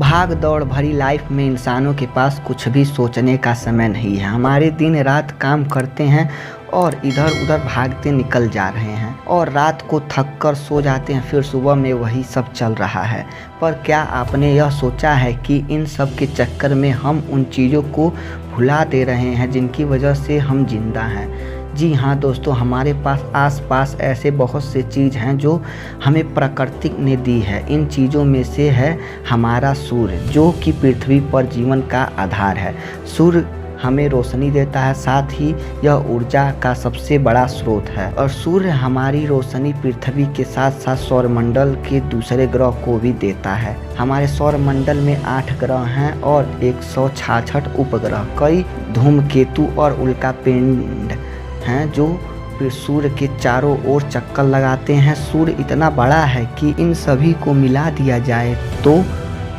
भाग दौड़ भरी लाइफ में इंसानों के पास कुछ भी सोचने का समय नहीं है। हमारे दिन रात काम करते हैं और इधर उधर भागते निकल जा रहे हैं और रात को थक कर सो जाते हैं, फिर सुबह में वही सब चल रहा है। पर क्या आपने यह सोचा है कि इन सब के चक्कर में हम उन चीज़ों को भुला दे रहे हैं जिनकी वजह से हम जिंदा हैं। जी हाँ दोस्तों, हमारे पास आसपास ऐसे बहुत से चीज़ हैं जो हमें प्रकृति ने दी है। इन चीज़ों में से है हमारा सूर्य, जो कि पृथ्वी पर जीवन का आधार है। सूर्य हमें रोशनी देता है, साथ ही यह ऊर्जा का सबसे बड़ा स्रोत है और सूर्य हमारी रोशनी पृथ्वी के साथ साथ सौरमंडल के दूसरे ग्रह को भी देता है। हमारे सौरमंडल में 8 ग्रह हैं और 166 उपग्रह, कई धूमकेतु और उल्कापिंड हैं जो सूर्य के चारों ओर चक्कर लगाते हैं। सूर्य इतना बड़ा है कि इन सभी को मिला दिया जाए तो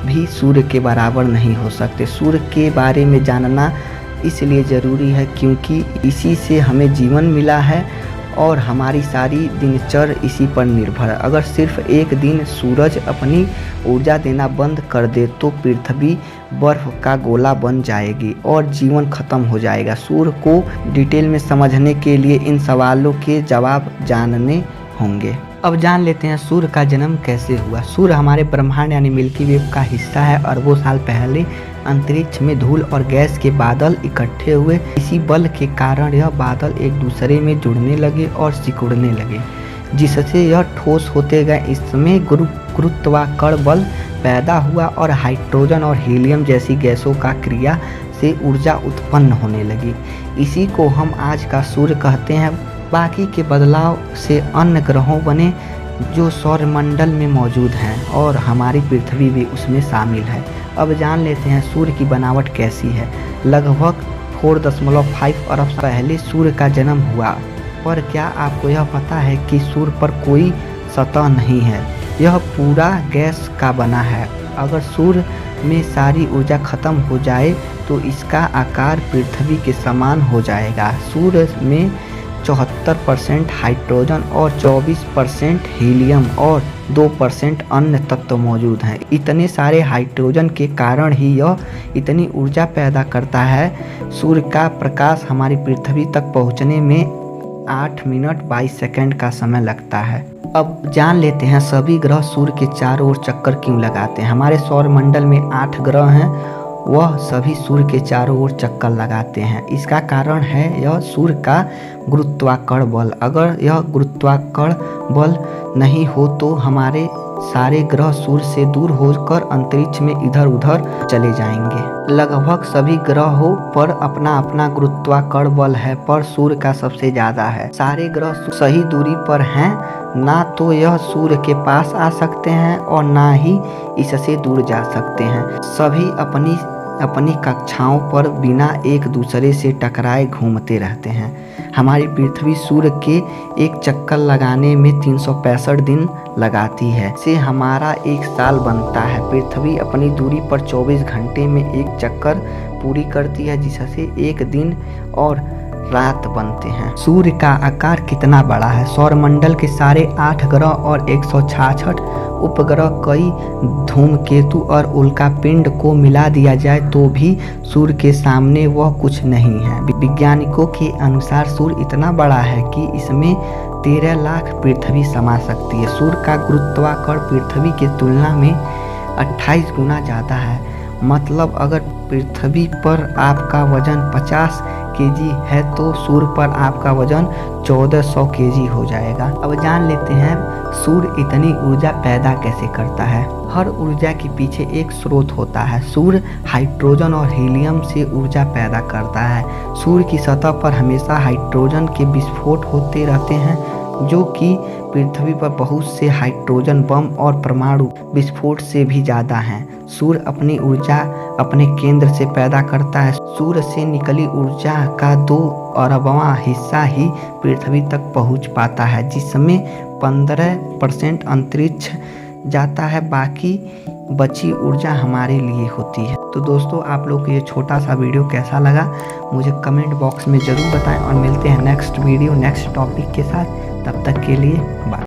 भी सूर्य के बराबर नहीं हो सकते। सूर्य के बारे में जानना इसलिए ज़रूरी है क्योंकि इसी से हमें जीवन मिला है और हमारी सारी दिनचर्या इसी पर निर्भर है। अगर सिर्फ एक दिन सूरज अपनी ऊर्जा देना बंद कर दे तो पृथ्वी बर्फ का गोला बन जाएगी और जीवन खत्म हो जाएगा। सूर्य को डिटेल में समझने के लिए इन सवालों के जवाब जानने होंगे। अब जान लेते हैं सूर्य का जन्म कैसे हुआ। सूर्य हमारे ब्रह्मांड यानी मिल्की वे का हिस्सा है। अरबों साल पहले अंतरिक्ष में धूल और गैस के बादल इकट्ठे हुए। इसी बल के कारण यह बादल एक दूसरे में जुड़ने लगे और सिकुड़ने लगे, जिससे यह ठोस होते गए। इसमें गुरुत्वाकर्षण बल पैदा हुआ और हाइड्रोजन और हीलियम जैसी गैसों का क्रिया से ऊर्जा उत्पन्न होने लगी। इसी को हम आज का सूर्य कहते हैं। बाकी के बदलाव से अन्य ग्रहों बने जो सौरमंडल में मौजूद हैं और हमारी पृथ्वी भी उसमें शामिल है। अब जान लेते हैं सूर्य की बनावट कैसी है। लगभग 4.5 अरब पहले सूर्य का जन्म हुआ। पर क्या आपको यह पता है कि सूर्य पर कोई सतह नहीं है, यह पूरा गैस का बना है। अगर सूर्य में सारी ऊर्जा खत्म हो जाए तो इसका आकार पृथ्वी के समान हो जाएगा। सूर्य में 74% हाइड्रोजन और 24% हीलियम और 2% अन्य तत्व मौजूद हैं। इतने सारे हाइड्रोजन के कारण ही यह इतनी ऊर्जा पैदा करता है। सूर्य का प्रकाश हमारी पृथ्वी तक पहुंचने में 8 मिनट 22 सेकंड का समय लगता है। अब जान लेते हैं सभी ग्रह सूर्य के चारों ओर चक्कर क्यों लगाते हैं। हमारे सौरमंडल में 8 ग्रह हैं, वह सभी सूर्य के चारों ओर चक्कर लगाते हैं। इसका कारण है यह सूर्य का गुरुत्वाकर्षण बल। अगर यह गुरुत्वाकर्षण बल नहीं हो तो हमारे सारे ग्रह सूर्य से दूर होकर अंतरिक्ष में इधर उधर चले जाएंगे। लगभग सभी ग्रहों पर अपना अपना गुरुत्वाकर्षण बल है, पर सूर्य का सबसे ज़्यादा है। सारे ग्रह सही दूरी पर हैं, ना तो यह सूर्य के पास आ सकते हैं और ना ही इससे दूर जा सकते हैं। सभी अपनी अपनी कक्षाओं पर बिना एक दूसरे से टकराए घूमते रहते हैं। हमारी पृथ्वी सूर्य के एक चक्कर लगाने में 365 दिन लगाती है, से हमारा एक साल बनता है। पृथ्वी अपनी दूरी पर 24 घंटे में एक चक्कर पूरी करती है, जिससे एक दिन और रात बनते हैं। सूर्य का आकार कितना बड़ा है। सौरमंडल के सारे 8 ग्रह और 166 उपग्रह, कई धूमकेतु और उल्कापिंड को मिला दिया जाए तो भी सूर्य के सामने वह कुछ नहीं है। वैज्ञानिकों के अनुसार सूर्य इतना बड़ा है कि इसमें 13 लाख पृथ्वी समा सकती है। सूर्य का गुरुत्वाकर्षण पृथ्वी की तुलना में 28 गुना ज़्यादा है। मतलब अगर पृथ्वी पर आपका वजन 50 केजी है तो सूर्य पर आपका वजन 1400 केजी हो जाएगा। अब जान लेते हैं सूर्य इतनी ऊर्जा पैदा कैसे करता है। हर ऊर्जा के पीछे एक स्रोत होता है। सूर्य हाइड्रोजन और हीलियम से ऊर्जा पैदा करता है। सूर्य की सतह पर हमेशा हाइड्रोजन के विस्फोट होते रहते हैं, जो कि पृथ्वी पर बहुत से हाइड्रोजन बम और परमाणु विस्फोट से भी ज़्यादा हैं। सूर्य अपनी ऊर्जा अपने केंद्र से पैदा करता है। सूर्य से निकली ऊर्जा का 2 अरबवां हिस्सा ही पृथ्वी तक पहुंच पाता है, जिसमें 15% अंतरिक्ष जाता है। बाकी बची ऊर्जा हमारे लिए होती है। तो दोस्तों, आप लोग को ये छोटा सा वीडियो कैसा लगा मुझे कमेंट बॉक्स में ज़रूर बताएं और मिलते हैं नेक्स्ट वीडियो नेक्स्ट टॉपिक के साथ। तब तक के लिए बाय।